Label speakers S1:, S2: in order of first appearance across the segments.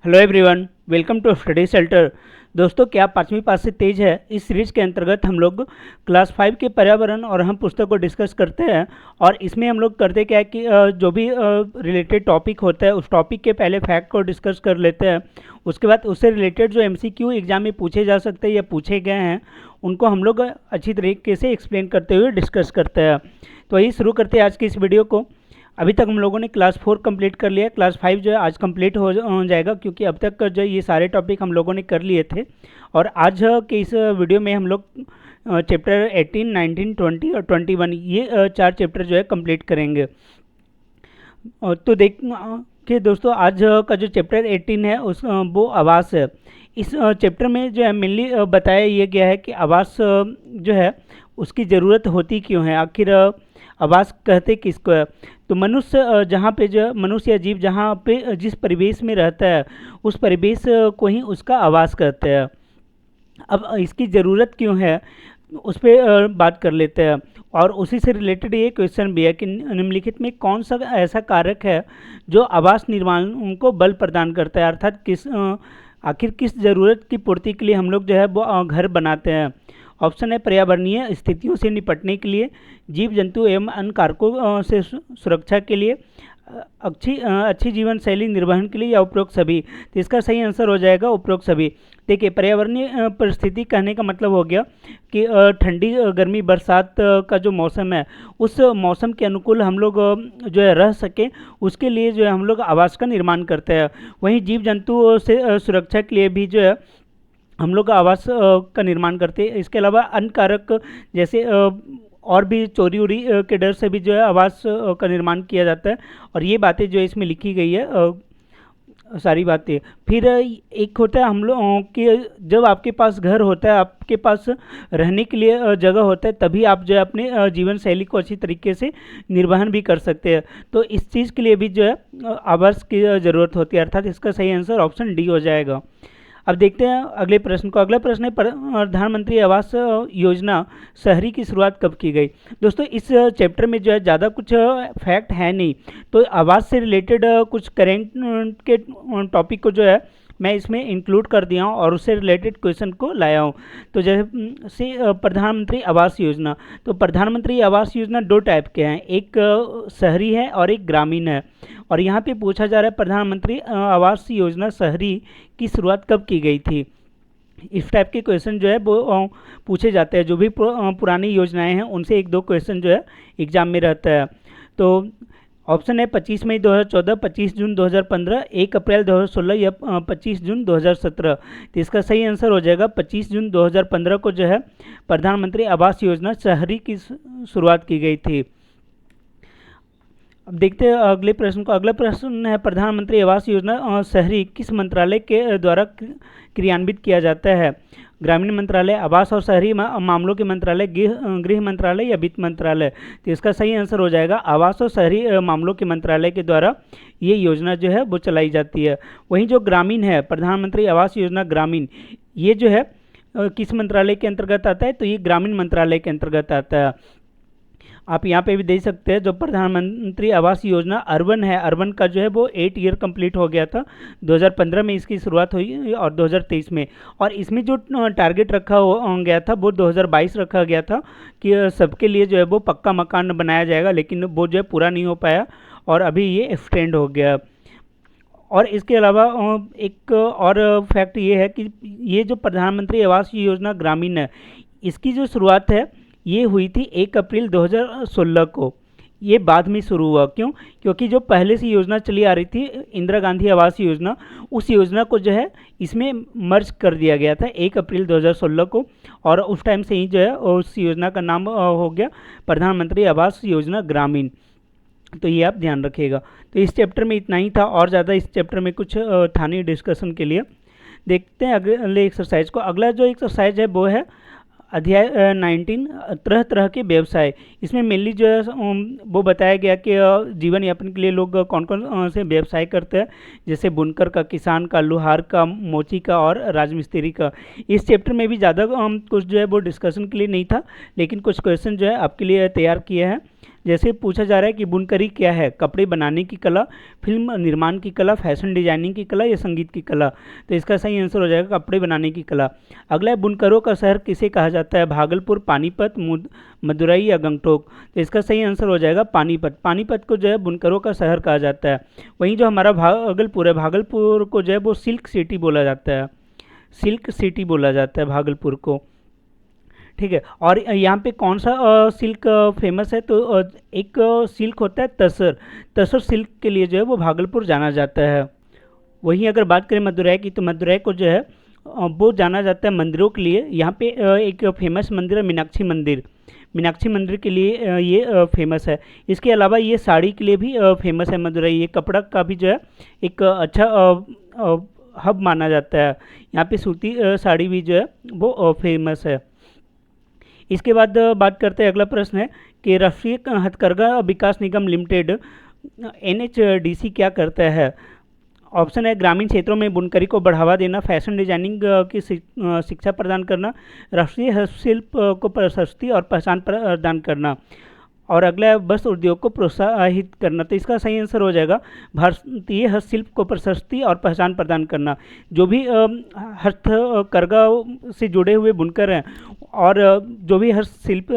S1: Hello everyone, welcome to study centre. दोस्तों, क्या आप पाँचवीं पास से तेज है? इस सीरीज के अंतर्गत हम लोग क्लास 5 के पर्यावरण और हम पुस्तक को डिस्कस करते हैं। और इसमें हम लोग करते क्या है कि जो भी रिलेटेड टॉपिक होता है उस टॉपिक के पहले फैक्ट को डिस्कस कर लेते हैं। उसके बाद उससे रिलेटेड जो एमसीक्यू एग्जाम में पूछे जा सकते हैं या पूछे गए हैं उनको हम लोग अच्छी तरीके से एक्सप्लेन करते हुए डिस्कस करते हैं। तो यही शुरू करते हैं आज की इस वीडियो को। अभी तक हम लोगों ने क्लास 4 कंप्लीट कर लिया। क्लास 5 जो है आज कंप्लीट हो जाएगा, क्योंकि अब तक जो ये सारे टॉपिक हम लोगों ने कर लिए थे। और आज के इस वीडियो में हम लोग चैप्टर 18, 19, 20 और 21 ये 4 चैप्टर जो है कंप्लीट करेंगे। तो देखिए दोस्तों, आज का जो चैप्टर 18 है वो आवास है। इस चैप्टर में जो है मेनली बताया ये गया है कि आवास जो है उसकी ज़रूरत होती क्यों है, आखिर आवास कहते किसको है। तो मनुष्य जहाँ पे जो मनुष्य या जीव जहाँ पे जिस परिवेश में रहता है उस परिवेश को ही उसका आवास कहते हैं। अब इसकी ज़रूरत क्यों है उस पर बात कर लेते हैं। और उसी से रिलेटेड ये क्वेश्चन भी है कि निम्नलिखित में कौन सा ऐसा कारक है जो आवास निर्माण को बल प्रदान करता है, अर्थात आखिर किस ज़रूरत की पूर्ति के लिए हम लोग जो है वो घर बनाते हैं। ऑप्शन है पर्यावरणीय स्थितियों से निपटने के लिए, जीव जंतु एवं अन्य कारकों से सुरक्षा के लिए, अच्छी जीवन शैली निर्वहन के लिए, या उपरोक्त सभी। तो इसका सही आंसर हो जाएगा उपरोक्त सभी। देखिए, पर्यावरणीय परिस्थिति कहने का मतलब हो गया कि ठंडी गर्मी बरसात का जो मौसम है उस मौसम के अनुकूल हम लोग जो है रह सकें, उसके लिए जो है हम लोग आवास का निर्माण करते हैं। वहीं जीव जंतुओं से सुरक्षा के लिए भी जो है हम लोग आवास का निर्माण करते हैं। इसके अलावा अन्य कारक जैसे और भी चोरी उरी के डर से भी जो है आवास का निर्माण किया जाता है। और ये बातें जो इसमें लिखी गई है सारी बातें। फिर एक होता है हम लोग कि जब आपके पास घर होता है, आपके पास रहने के लिए जगह होता है, तभी आप जो है अपने जीवन शैली को अच्छी तरीके से निर्वहन भी कर सकते हैं। तो इस चीज़ के लिए भी जो है आवास की ज़रूरत होती है, अर्थात इसका सही आंसर ऑप्शन डी हो जाएगा। अब देखते हैं अगले प्रश्न को। अगला प्रश्न है प्रधानमंत्री आवास योजना शहरी की शुरुआत कब की गई। दोस्तों, इस चैप्टर में जो है ज़्यादा कुछ फैक्ट है नहीं, तो आवास से रिलेटेड कुछ करेंट के टॉपिक को जो है मैं इसमें इंक्लूड कर दिया हूँ और उससे रिलेटेड क्वेश्चन को लाया हूँ। तो जैसे प्रधानमंत्री आवास योजना, तो प्रधानमंत्री आवास योजना दो टाइप के हैं, एक शहरी है और एक ग्रामीण है। और यहाँ पे पूछा जा रहा है प्रधानमंत्री आवास योजना शहरी की शुरुआत कब की गई थी। इस टाइप के क्वेश्चन जो है वो पूछे जाते हैं। जो भी पुरानी योजनाएं हैं उनसे एक दो क्वेश्चन जो है एग्जाम में रहता है। तो ऑप्शन है 25 मई 2014, 25 जून 2015, 1 अप्रैल 2016 या 25 जून 2017। तो इसका सही आंसर हो जाएगा 25 जून 2015 को जो है प्रधानमंत्री आवास योजना शहरी की शुरुआत की गई थी। अब देखते हैं अगले प्रश्न को। अगला प्रश्न है प्रधानमंत्री आवास योजना शहरी किस मंत्रालय के द्वारा क्रियान्वित किया जाता है। ग्रामीण मंत्रालय, आवास और शहरी मामलों के मंत्रालय, गृह मंत्रालय या वित्त मंत्रालय। तो इसका सही आंसर हो जाएगा आवास और शहरी मामलों के मंत्रालय के द्वारा ये योजना जो है वो चलाई जाती है। वहीं जो ग्रामीण है प्रधानमंत्री आवास योजना ग्रामीण, ये जो है किस मंत्रालय के अंतर्गत आता है, तो ये ग्रामीण मंत्रालय के अंतर्गत आता है। आप यहाँ पे भी देख सकते हैं जो प्रधानमंत्री आवास योजना अर्बन है, अर्बन का जो है वो 8 ईयर कंप्लीट हो गया था। 2015 में इसकी शुरुआत हुई और 2023 में। और इसमें जो टारगेट रखा गया था वो 2022 रखा गया था कि सबके लिए जो है वो पक्का मकान बनाया जाएगा, लेकिन वो जो है पूरा नहीं हो पाया और अभी ये एक्सटेंड हो गया। और इसके अलावा एक और फैक्ट ये है कि ये जो प्रधानमंत्री आवास योजना ग्रामीण है इसकी जो शुरुआत है ये हुई थी 1 अप्रैल 2016 को। ये बाद में शुरू हुआ, क्यों? क्योंकि जो पहले से योजना चली आ रही थी इंदिरा गांधी आवास योजना, उस योजना को जो है इसमें मर्ज कर दिया गया था 1 अप्रैल 2016 को। और उस टाइम से ही जो है उस योजना का नाम हो गया प्रधानमंत्री आवास योजना ग्रामीण। तो ये आप ध्यान रखिएगा। तो इस चैप्टर में इतना ही था, और ज़्यादा इस चैप्टर में कुछ था नहीं डिस्कशन के लिए। देखते हैं अगले एक्सरसाइज को। अगला जो एक्सरसाइज है वो है अध्याय 19 तरह तरह के व्यवसाय। इसमें मेनली जो है वो बताया गया कि जीवन यापन के लिए लोग कौन कौन से व्यवसाय करते हैं, जैसे बुनकर का, किसान का, लोहार का, मोची का और राजमिस्त्री का। इस चैप्टर में भी ज़्यादा कुछ जो है वो डिस्कशन के लिए नहीं था, लेकिन कुछ क्वेश्चन जो है आपके लिए तैयार किए हैं। जैसे पूछा जा रहा है कि बुनकरी क्या है, कपड़े बनाने की कला, फिल्म निर्माण की कला, फैशन डिजाइनिंग की कला या संगीत की कला। तो इसका सही आंसर हो जाएगा कपड़े बनाने की कला। अगला है बुनकरों का शहर किसे कहा जाता है, भागलपुर, पानीपत, मदुरई या गंगटोक। तो इसका सही आंसर हो जाएगा पानीपत। पानीपत को जो है बुनकरों का शहर कहा जाता है। वहीं जो हमारा भागलपुर है, भागलपुर को जो है वो सिल्क सिटी बोला जाता है, सिल्क सिटी बोला जाता है भागलपुर को। ठीक है, और यहाँ पे कौन सा सिल्क फेमस है, तो एक सिल्क होता है तसर, तसर सिल्क के लिए जो है वो भागलपुर जाना जाता है। वहीं अगर बात करें मदुरई की, तो मदुरई को जो है वो जाना जाता है मंदिरों के लिए। यहाँ पे एक फेमस मंदिर है मीनाक्षी मंदिर, मीनाक्षी मंदिर के लिए ये फेमस है। इसके अलावा ये साड़ी के लिए भी फेमस है मदुरई, ये कपड़ा का भी जो है एक अच्छा हब माना जाता है। यहाँ पे सूती साड़ी भी जो है वो फेमस है। इसके बाद बात करते हैं, अगला प्रश्न है कि राष्ट्रीय हथकरघा विकास निगम लिमिटेड NHDC क्या करता है। ऑप्शन है ग्रामीण क्षेत्रों में बुनकरी को बढ़ावा देना, फैशन डिजाइनिंग की शिक्षा प्रदान करना, राष्ट्रीय हस्तशिल्प को प्रशस्ति और पहचान प्रदान करना, और अगला है वस्त्र उद्योग को प्रोत्साहित करना। तो इसका सही आंसर हो जाएगा भारतीय हस्तशिल्प को प्रशस्ति और पहचान प्रदान करना। जो भी हस्तकरघा से जुड़े हुए बुनकर हैं और जो भी हस्तशिल्प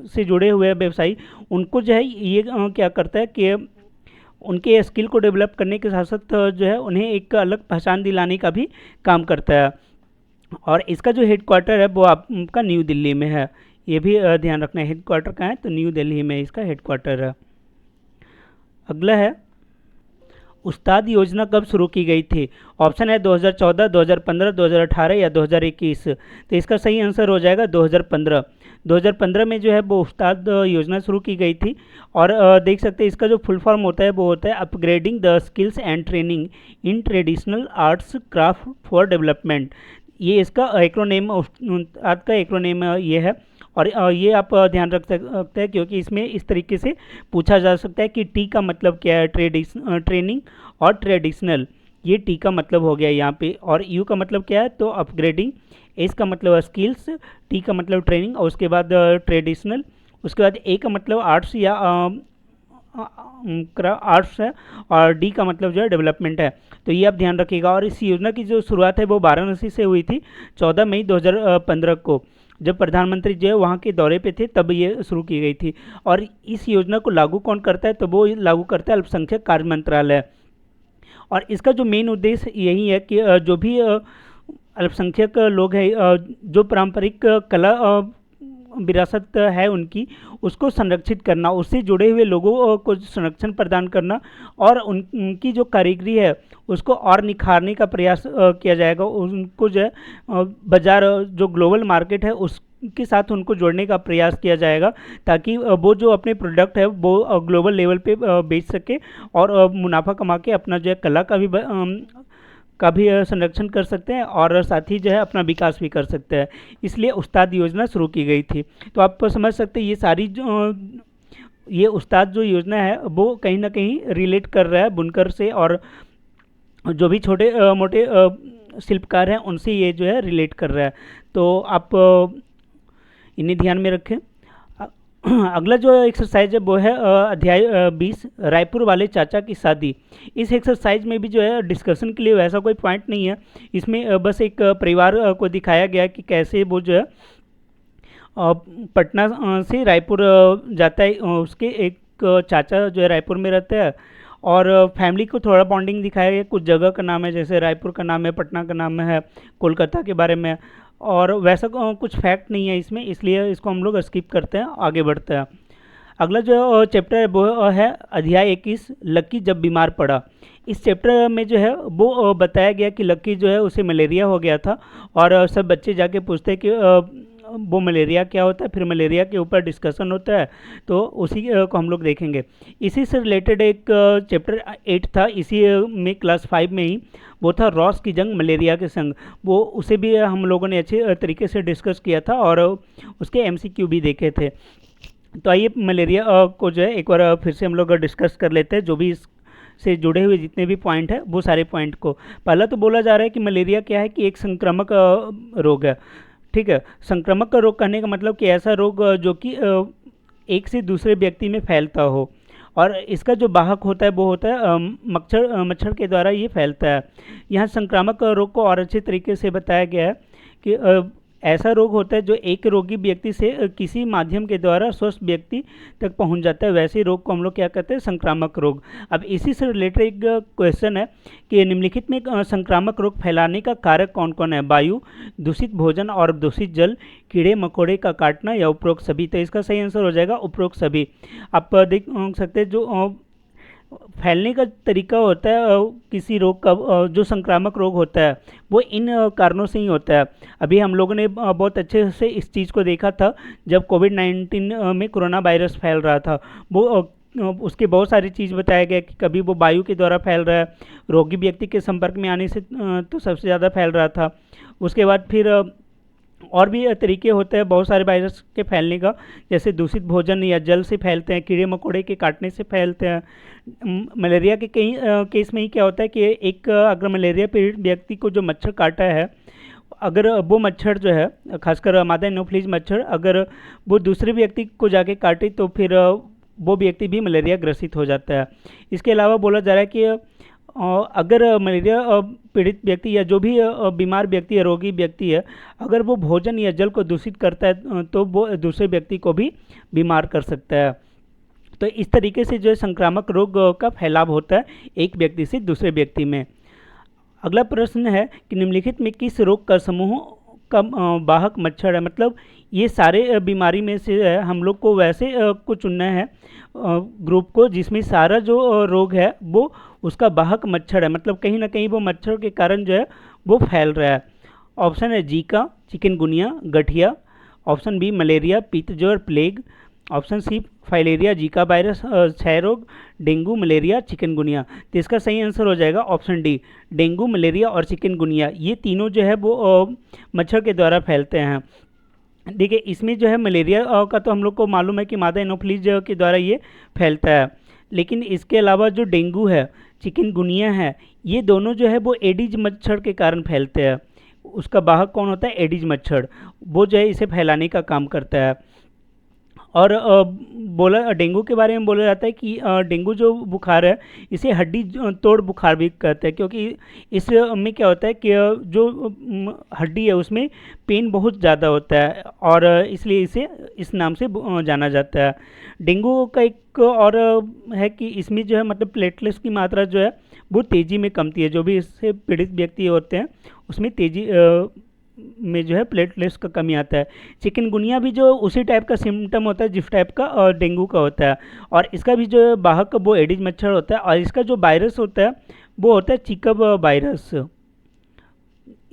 S1: से जुड़े हुए व्यवसायी, उनको जो है ये क्या करता है कि उनके स्किल को डेवलप करने के साथ साथ जो है उन्हें एक अलग पहचान दिलाने का भी काम करता है। और इसका जो हेडक्वार्टर है वो आपका न्यू दिल्ली में है, ये भी ध्यान रखना है। हेडक्वार्टर कहाँ है, तो न्यू दिल्ली में इसका हेडक्वार्टर है। अगला है उस्ताद योजना कब शुरू की गई थी। ऑप्शन है 2014, 2015, 2018 या 2021। तो इसका सही आंसर हो जाएगा 2015। 2015 में जो है वो उस्ताद योजना शुरू की गई थी। और देख सकते हैं इसका जो फुल फॉर्म होता है वो होता है upgrading the skills and training in traditional arts craft for development. ये इसका एक्रोनेम, उस्ताद का एक्रोनेम ये है। और ये आप ध्यान रख सकते हैं क्योंकि इसमें इस तरीके से पूछा जा सकता है कि टी का मतलब क्या है, ट्रेनिंग और ट्रेडिशनल, ये टी का मतलब हो गया यहाँ पे। और यू का मतलब क्या है, तो अपग्रेडिंग, एस का मतलब स्किल्स, टी का मतलब ट्रेनिंग, और उसके बाद ट्रेडिशनल, उसके बाद ए का मतलब आर्ट्स या आर्ट्स है, और डी का मतलब जो है डेवलपमेंट है। तो ये आप ध्यान रखिएगा। और इस योजना की जो शुरुआत है वो वाराणसी से हुई थी 14 मई 2015 को, जब प्रधानमंत्री जो है वहाँ के दौरे पे थे तब ये शुरू की गई थी। और इस योजना को लागू कौन करता है, तो वो लागू करता है अल्पसंख्यक कार्य मंत्रालय। और इसका जो मेन उद्देश्य यही है कि जो भी अल्पसंख्यक लोग हैं, जो पारंपरिक कला विरासत है उनकी, उसको संरक्षित करना, उससे जुड़े हुए लोगों को संरक्षण प्रदान करना, और उनकी जो कारीगरी है उसको और निखारने का प्रयास किया जाएगा। उनको जो है बाज़ार, जो ग्लोबल मार्केट है उसके साथ उनको जोड़ने का प्रयास किया जाएगा, ताकि वो जो अपने प्रोडक्ट है वो ग्लोबल लेवल पे बेच सके और मुनाफा कमा के अपना जो है कला का भी संरक्षण कर सकते हैं और साथ ही जो है अपना विकास भी कर सकते हैं। इसलिए उस्ताद योजना शुरू की गई थी। तो आप समझ सकते हैं ये सारी ये उस्ताद जो योजना है वो कहीं ना कहीं रिलेट कर रहा है बुनकर से, और जो भी छोटे मोटे शिल्पकार हैं उनसे ये जो है रिलेट कर रहा है। तो आप इन्हें ध्यान में रखें। अगला जो एक्सरसाइज है वो है अध्याय 20, रायपुर वाले चाचा की शादी। इस एक्सरसाइज में भी जो है डिस्कशन के लिए वैसा कोई पॉइंट नहीं है, इसमें बस एक परिवार को दिखाया गया कि कैसे वो जो है पटना से रायपुर जाता है। उसके एक चाचा जो है रायपुर में रहते हैं, और फैमिली को थोड़ा बॉन्डिंग दिखाया गया। कुछ जगह का नाम है, जैसे रायपुर का नाम है, पटना का नाम है, कोलकाता के बारे में, और वैसा कुछ फैक्ट नहीं है इसमें, इसलिए इसको हम लोग स्किप करते हैं, आगे बढ़ते हैं। अगला जो चैप्टर है वो है अध्याय 21, लक्की जब बीमार पड़ा। इस चैप्टर में जो है वो बताया गया कि लक्की जो है उसे मलेरिया हो गया था, और सब बच्चे जाके पूछते हैं कि वो मलेरिया क्या होता है, फिर मलेरिया के ऊपर डिस्कशन होता है। तो उसी को हम लोग देखेंगे। इसी से रिलेटेड एक चैप्टर 8 था, इसी में क्लास 5 में ही, वो था रॉस की जंग मलेरिया के संग। वो उसे भी हम लोगों ने अच्छे तरीके से डिस्कस किया था और उसके MCQ भी देखे थे। तो आइए मलेरिया को जो है एक बार फिर से हम लोग डिस्कस कर लेते हैं, जो भी इस से जुड़े हुए जितने भी पॉइंट हैं वो सारे पॉइंट को। पहला तो बोला जा रहा है कि मलेरिया क्या है, कि एक संक्रामक रोग है। ठीक है, संक्रामक का रोग कहने का मतलब कि ऐसा रोग जो कि एक से दूसरे व्यक्ति में फैलता हो। और इसका जो वाहक होता है वो होता है मच्छर के द्वारा ये फैलता है। यहाँ संक्रामक रोग को और अच्छे तरीके से बताया गया है कि ऐसा रोग होता है जो एक रोगी व्यक्ति से किसी माध्यम के द्वारा स्वस्थ व्यक्ति तक पहुंच जाता है, वैसे रोग को हम लोग क्या कहते हैं, संक्रामक रोग। अब इसी से रिलेटेड एक क्वेश्चन है कि निम्नलिखित में संक्रामक रोग फैलाने का कारक कौन कौन है? वायु, दूषित भोजन और दूषित जल, कीड़े मकोड़े का काटना या उपरोक्त सभी। तो इसका सही आंसर हो जाएगा उपरोक्त सभी। आप देख सकते हैं जो फैलने का तरीका होता है किसी रोग का, जो संक्रामक रोग होता है वो इन कारणों से ही होता है। अभी हम लोगों ने बहुत अच्छे से इस चीज़ को देखा था जब कोविड-19 में कोरोना वायरस फैल रहा था। वो उसके बहुत सारी चीज़ बताया गया कि कभी वो वायु के द्वारा फैल रहा है, रोगी व्यक्ति के संपर्क में आने से तो सबसे ज़्यादा फैल रहा था। उसके बाद फिर और भी तरीके होते हैं बहुत सारे वायरस के फैलने का, जैसे दूषित भोजन या जल से फैलते हैं, कीड़े मकोड़े के काटने से फैलते हैं। मलेरिया के कई केस में ही क्या होता है कि एक अगर मलेरिया पीड़ित व्यक्ति को जो मच्छर काटा है, अगर वो मच्छर जो है खासकर मादा एनोफिलीज मच्छर अगर वो दूसरे व्यक्ति को जाके काटे तो फिर वो व्यक्ति भी मलेरिया ग्रसित हो जाता है। इसके अलावा बोला जा रहा है कि अगर मलेरिया पीड़ित व्यक्ति या जो भी बीमार व्यक्ति है, रोगी व्यक्ति है, अगर वो भोजन या जल को दूषित करता है तो वो दूसरे व्यक्ति को भी बीमार कर सकता है। तो इस तरीके से जो है संक्रामक रोग का फैलाव होता है एक व्यक्ति से दूसरे व्यक्ति में। अगला प्रश्न है कि निम्नलिखित में किस रोग का समूह का वाहक मच्छर है? मतलब ये सारे बीमारी में से हम लोग को वैसे को चुनना है ग्रुप को जिसमें सारा जो रोग है वो उसका वाहक मच्छर है, मतलब कहीं ना कहीं वो मच्छर के कारण जो है वो फैल रहा है। ऑप्शन है जीका, चिकनगुनिया, गठिया। ऑप्शन बी मलेरिया, पीतज्वर, plague. Option C filaria, Zika virus, क्षय रोग, डेंगू, मलेरिया, चिकनगुनिया। तो इसका सही आंसर हो जाएगा ऑप्शन डी, डेंगू, मलेरिया और चिकनगुनिया। ये तीनों जो है वो मच्छर के द्वारा फैलते हैं। देखिए इसमें जो है मलेरिया का तो हम लोग को मालूम है कि मादा एनोफिलीज के द्वारा ये फैलता है, लेकिन इसके अलावा जो डेंगू है, चिकनगुनिया है, ये दोनों जो है वो एडिज मच्छर के कारण फैलते हैं। उसका वाहक कौन होता है? एडिज मच्छर, वो जो है इसे फैलाने का काम करता है। और बोला डेंगू के बारे में बोला जाता है कि डेंगू जो बुखार है इसे हड्डी तोड़ बुखार भी कहते हैं, क्योंकि इसमें क्या होता है कि जो हड्डी है उसमें पेन बहुत ज़्यादा होता है और इसलिए इसे इस नाम से जाना जाता है। डेंगू का एक और है कि इसमें जो है मतलब प्लेटलेट्स की मात्रा जो है वो तेज़ी में कमती है। जो भी इससे पीड़ित व्यक्ति होते हैं उसमें तेज़ी में जो है प्लेटलेट्स का कमी आता है। चिकनगुनिया भी जो उसी टाइप का सिम्टम होता है जिस टाइप का डेंगू का होता है, और इसका भी जो वाहक वो एडिज मच्छर होता है, और इसका जो वायरस होता है वो होता है चिकन वायरस।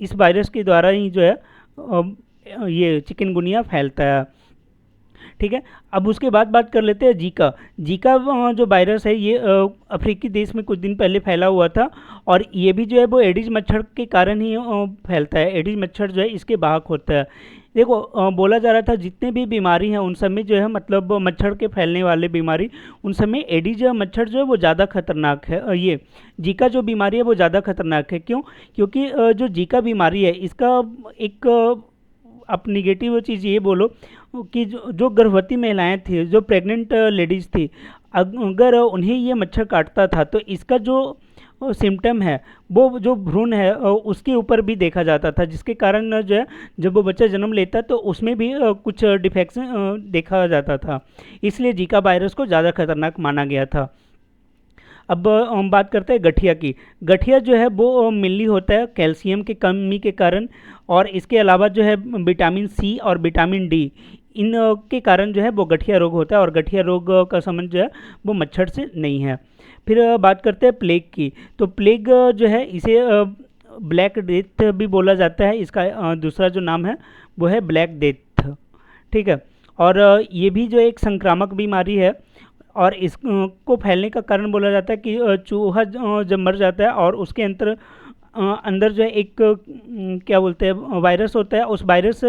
S1: इस वायरस के द्वारा ही जो है ये चिकनगुनिया फैलता है। ठीक है, अब उसके बाद बात कर लेते हैं जीका। जीका जो वायरस है ये अफ्रीकी देश में कुछ दिन पहले फैला हुआ था, और ये भी जो है वो एडिज मच्छर के कारण ही फैलता है। एडिज मच्छर जो है इसके वाहक होता है। देखो बोला जा रहा था जितने भी बीमारी हैं उन सब में जो है मतलब मच्छर के फैलने वाले बीमारी, उन सब में एडिज मच्छर जो है वो ज़्यादा खतरनाक है। ये जीका जो बीमारी है वो ज़्यादा खतरनाक है। क्यों? क्योंकि जो जीका बीमारी है इसका एक आप निगेटिव चीज़ ये बोलो कि जो गर्भवती महिलाएं थी, जो प्रेग्नेंट लेडीज़ थी, अगर उन्हें ये मच्छर काटता था तो इसका जो सिम्टम है वो जो भ्रूण है उसके ऊपर भी देखा जाता था, जिसके कारण जो है जब वो बच्चा जन्म लेता तो उसमें भी कुछ डिफेक्शन देखा जाता था। इसलिए जीका वायरस को ज़्यादा खतरनाक माना गया था। अब हम बात करते हैं गठिया की। गठिया जो है वो मेनली होता है कैल्शियम की कमी के कारण, और इसके अलावा जो है विटामिन सी और विटामिन डी, इन के कारण जो है वो गठिया रोग होता है, और गठिया रोग का संबंध जो है वो मच्छर से नहीं है। फिर बात करते हैं प्लेग की। तो प्लेग जो है इसे ब्लैक डेथ भी बोला जाता है। इसका दूसरा जो नाम है वो है ब्लैक डेथ। ठीक है, और ये भी जो एक संक्रामक बीमारी है, और इसको फैलने का कारण बोला जाता है कि चूहा जब मर जाता है और उसके अंदर जो है एक क्या बोलते हैं वायरस होता है, उस वायरस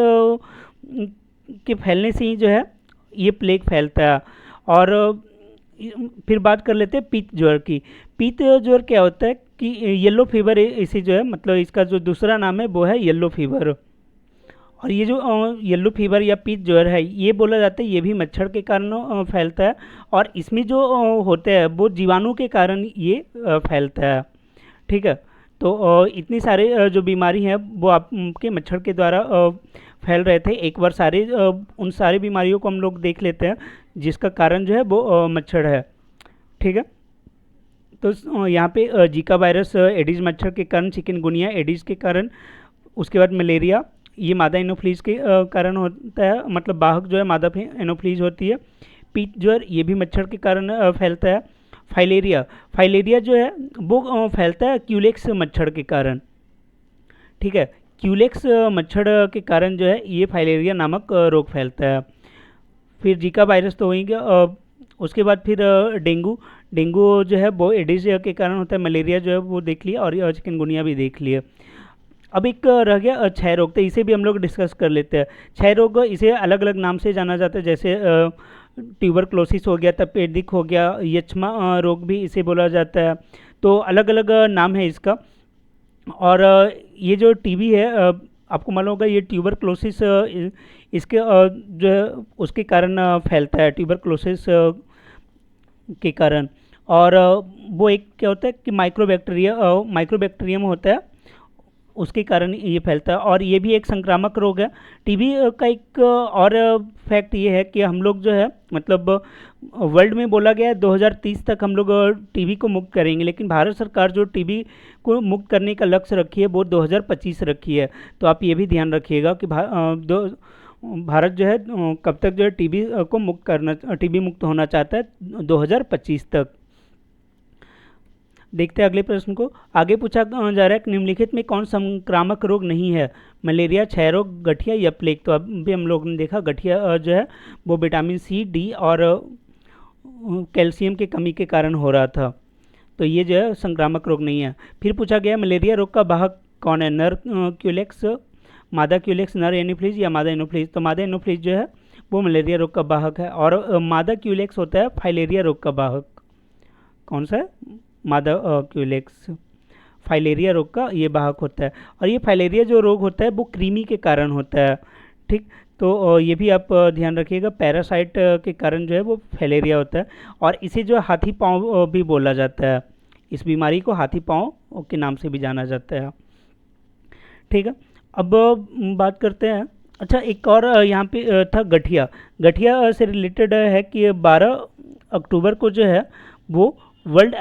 S1: के फैलने से ही जो है ये प्लेग फैलता है। और फिर बात कर लेते हैं पीत ज्वर की। पीत ज्वर क्या होता है कि येलो फीवर इसे जो है मतलब इसका जो दूसरा नाम है वो है येलो फीवर। और ये जो येलो फीवर या पीत ज्वर है, ये बोला जाता है ये भी मच्छर के कारण फैलता है, और इसमें जो होता है वो जीवाणु के कारण ये फैलता है। ठीक है। तो इतनी सारे जो बीमारी हैं वो आपके मच्छर के द्वारा फैल रहे थे। एक बार सारे उन सारी बीमारियों को हम लोग देख लेते हैं जिसका कारण जो है वो मच्छर है। ठीक है। तो यहाँ पे जीका वायरस एडिस मच्छर के कारण, चिकनगुनिया एडिस के कारण, उसके बाद मलेरिया, ये मादा एनोफ्लीज के कारण होता है, मतलब वाहक जो है मादा एनोफ्लीज होती है। पीत ज्वर ये भी मच्छर के कारण फैलता है। फाइलेरिया, फाइलेरिया जो है वो फैलता है क्यूलेक्स मच्छर के कारण। ठीक है। क्यूलेक्स मच्छर के कारण जो है ये फाइलेरिया नामक रोग फैलता है। फिर जीका वायरस तो होंगे, उसके बाद फिर डेंगू, डेंगू जो है वो एडिस के कारण होता है। मलेरिया जो है वो देख लिया, और चिकनगुनिया भी देख लिया। अब एक रह गया क्षय रोग, तो इसे भी हम लोग डिस्कस कर लेते हैं। क्षय रोग इसे अलग अलग नाम से जाना जाता है, जैसे ट्यूबरक्लोसिस हो गया, तपेदिक हो गया, यक्ष्मा रोग भी इसे बोला जाता है। तो अलग अलग नाम है इसका। और ये जो टीबी है, आपको मालूम होगा ये ट्यूबरक्लोसिस इसके जो है उसके कारण फैलता है, ट्यूबरक्लोसिस के कारण। और वो एक क्या होता है कि माइक्रोबैक्टीरियम होता है, उसके कारण ये फैलता है, और ये भी एक संक्रामक रोग है। टीबी का एक और फैक्ट ये है कि हम लोग जो है, मतलब वर्ल्ड में बोला गया है 2030 तक हम लोग टीबी को मुक्त करेंगे, लेकिन भारत सरकार जो टीबी को मुक्त करने का लक्ष्य रखी है वो 2025 रखी है। तो आप ये भी ध्यान रखिएगा कि भारत जो है कब तक जो है टीबी मुक्त होना चाहता है, 2025 तक। देखते हैं अगले प्रश्न को। आगे पूछा जा रहा है कि निम्नलिखित में कौन संक्रामक रोग नहीं है? मलेरिया, क्षय रोग, गठिया या प्लेग। तो अभी हम लोगों ने देखा गठिया जो है वो विटामिन सी, डी और कैल्शियम की कमी के कारण हो रहा था, तो ये जो है संक्रामक रोग नहीं है। फिर पूछा गया मलेरिया रोग का वाहक कौन है? नर क्यूलेक्स, मादा क्यूलेक्स, नर एनोफ्लीज या मादा एनोफ्लीज। तो मादा एनोफ्लीज जो है वो मलेरिया रोग का वाहक है, और मादा क्यूलेक्स होता है फाइलेरिया रोग का वाहक। कौन सा है? मादा क्यूलेक्स फाइलेरिया रोग का ये वाहक होता है। और ये फाइलेरिया जो रोग होता है वो कृमि के कारण होता है। ठीक। तो ये भी आप ध्यान रखिएगा, पैरासाइट के कारण जो है वो फाइलेरिया होता है, और इसे जो हाथी पाँव भी बोला जाता है। इस बीमारी को हाथी पाँव के नाम से भी जाना जाता है। ठीक है। अब बात करते हैं, अच्छा एक और यहाँ पे था गठिया। गठिया से रिलेटेड है कि 12 अक्टूबर को जो है वो वर्ल्ड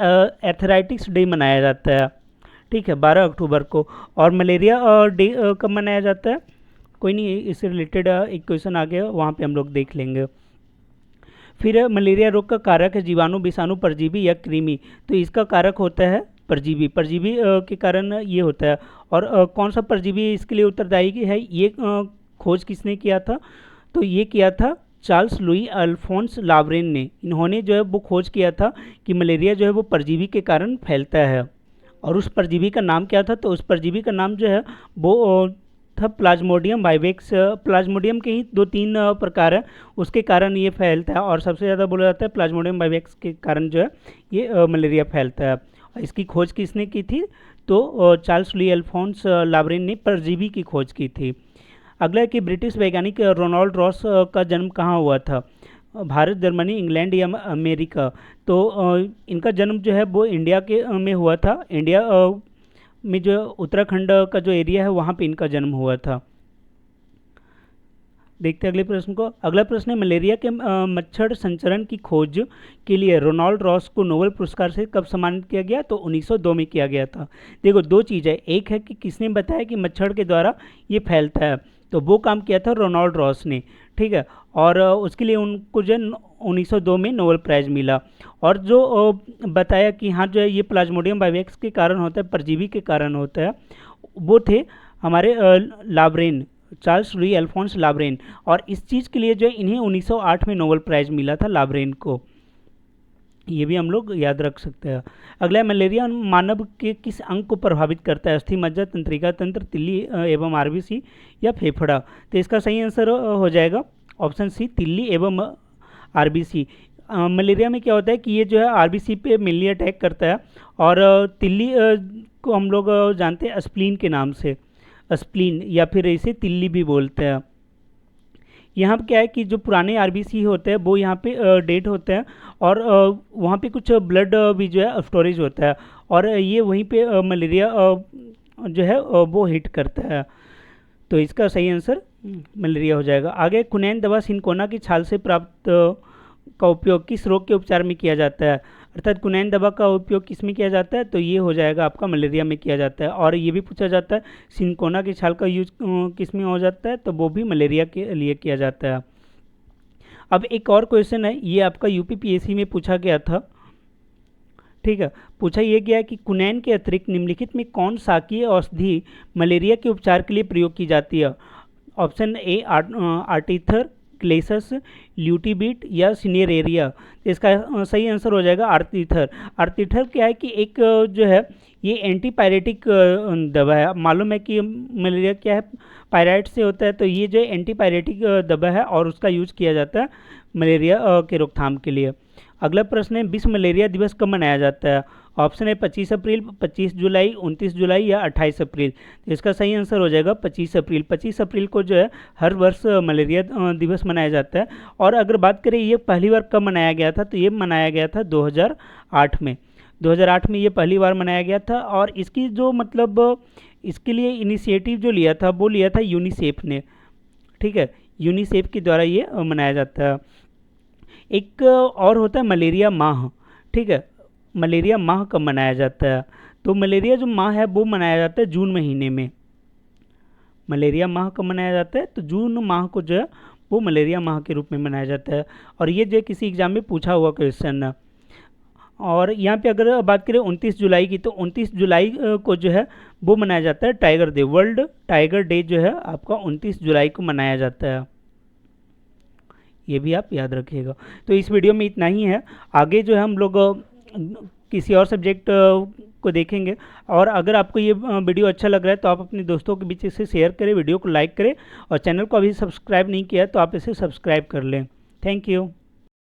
S1: एथराइटिस डे मनाया जाता है। ठीक है, 12 अक्टूबर को। और मलेरिया डे कब मनाया जाता है? कोई नहीं, इससे रिलेटेड एक क्वेश्चन आ गया, वहाँ पे हम लोग देख लेंगे। फिर मलेरिया रोग का कारक है जीवाणु, विषाणु, परजीवी या कृमि। तो इसका कारक होता है परजीवी। परजीवी के कारण ये होता है। और कौन सा परजीवी इसके लिए उत्तरदायी है, ये खोज किसने किया था? तो ये किया था चार्ल्स लुई अल्फोंस लावरेन ने। इन्होंने जो है वो खोज किया था कि मलेरिया जो है वो परजीवी के कारण फैलता है। और उस परजीवी का नाम क्या था? तो उस परजीवी का नाम जो है वो था प्लाज्मोडियम वाइवेक्स। प्लाज्मोडियम के ही 2-3 प्रकार है, उसके कारण ये फैलता है, और सबसे ज़्यादा बोला जाता है प्लाज्मोडियम वाइवेक्स के कारण जो है ये मलेरिया फैलता है। इसकी खोज किसने की थी? तो चार्ल्स लुई अल्फोंस लावरेन ने परजीवी की खोज की थी। अगला है कि ब्रिटिश वैज्ञानिक रोनाल्ड रॉस का जन्म कहाँ हुआ था? भारत, जर्मनी, इंग्लैंड या अमेरिका। तो इनका जन्म जो है वो इंडिया के में हुआ था। इंडिया में जो उत्तराखंड का जो एरिया है वहाँ पे इनका जन्म हुआ था। देखते हैं अगले प्रश्न को। अगला प्रश्न है मलेरिया के मच्छर संचरण की खोज के लिए रोनाल्ड रॉस को नोबेल पुरस्कार से कब सम्मानित किया गया? तो 1902 में किया गया था। देखो दो चीज़ है, एक है कि किसने बताया कि मच्छर के द्वारा ये फैलता है, तो वो काम किया था रोनाल्ड रॉस ने। ठीक है। और उसके लिए उनको जो 1902 में नोबेल प्राइज़ मिला। और जो बताया कि हाँ जो है ये प्लाज्मोडियम वाइवेक्स के कारण होता है, परजीवी के कारण होता है, वो थे हमारे लावरेन, चार्ल्स लुई अल्फोंस लावरेन। और इस चीज़ के लिए जो है इन्हें 1908 में नोबेल प्राइज़ मिला था लावरेन को। ये भी हम लोग याद रख सकते हैं। अगला है मलेरिया मानव के किस अंग को प्रभावित करता है? अस्थि मज्जा, तंत्रिका तंत्र, तिल्ली एवं आरबीसी या फेफड़ा। तो इसका सही आंसर हो जाएगा ऑप्शन सी, तिल्ली एवं आरबीसी। मलेरिया में क्या होता है कि ये जो है आरबीसी पे मेनली अटैक करता है, और तिल्ली को हम लोग जानते हैं स्प्लीन के नाम से। स्प्लीन या फिर इसे तिल्ली भी बोलते हैं। यहाँ पे क्या है कि जो पुराने आरबीसी होते हैं वो यहाँ पे डेट होते हैं और वहाँ पे कुछ ब्लड भी जो है स्टोरेज होता है और ये वहीं पे मलेरिया जो है वो हिट करता है। तो इसका सही आंसर मलेरिया हो जाएगा। आगे कुनैन दवा सिनकोना की छाल से प्राप्त का उपयोग किस रोग के उपचार में किया जाता है, अर्थात कुनैन दवा का उपयोग किस में किया जाता है, तो ये हो जाएगा आपका मलेरिया में किया जाता है। और ये भी पूछा जाता है सिनकोना की छाल का यूज किस में हो जाता है, तो वो भी मलेरिया के लिए किया जाता है। अब एक और क्वेश्चन है, ये आपका यूपीपीएससी में पूछा गया था, ठीक है। पूछा यह गया कि कुनैन के अतिरिक्त निम्नलिखित में कौन शाकीय औषधि मलेरिया के उपचार के लिए प्रयोग की जाती है। ऑप्शन ए आर्टीथर, क्लेसस, ल्यूटीबीट या सिनेरेरिया। इसका सही आंसर हो जाएगा आर्टीथर। आर्टीथर क्या है कि एक जो है ये एंटीपायरेटिक दवा है। मालूम है कि मलेरिया क्या है, पायराइट से होता है, तो ये जो एंटीपायरेटिक दवा है और उसका यूज किया जाता है मलेरिया के रोकथाम के लिए। अगला प्रश्न है विश्व मलेरिया दिवस कब मनाया जाता है। ऑप्शन है 25 अप्रैल, 25 जुलाई, 29 जुलाई या 28 अप्रैल। तो इसका सही आंसर हो जाएगा 25 अप्रैल। 25 अप्रैल को जो है हर वर्ष मलेरिया दिवस मनाया जाता है। और अगर बात करें ये पहली बार कब मनाया गया था, तो ये मनाया गया था 2008 में। 2008 में ये पहली बार मनाया गया था और इसकी जो मतलब इसके लिए इनिशिएटिव जो लिया था वो लिया था यूनिसेफ ने, ठीक है। यूनिसेफ के द्वारा ये मनाया जाता है। एक और होता है मलेरिया माह, ठीक है। मलेरिया माह कब मनाया जाता है, तो मलेरिया जो माह है वो मनाया जाता है जून महीने में। मलेरिया माह कब मनाया जाता है, तो जून माह को जो है वो मलेरिया माह के रूप में मनाया जाता है। और ये जो किसी एग्जाम में पूछा हुआ क्वेश्चन है। और यहाँ पे अगर बात करें 29 जुलाई की, तो 29 जुलाई को जो है वो मनाया जाता है tiger day. World tiger day जो है आपका 29 जुलाई को मनाया जाता है, ये भी आप याद रखिएगा। तो इस वीडियो में इतना ही है। आगे जो है हम लोग किसी और सब्जेक्ट को देखेंगे। और अगर आपको ये वीडियो अच्छा लग रहा है तो आप अपने दोस्तों के बीच इसे शेयर करें, वीडियो को लाइक करें और चैनल को अभी सब्सक्राइब नहीं किया है तो आप इसे सब्सक्राइब कर लें। Thank you.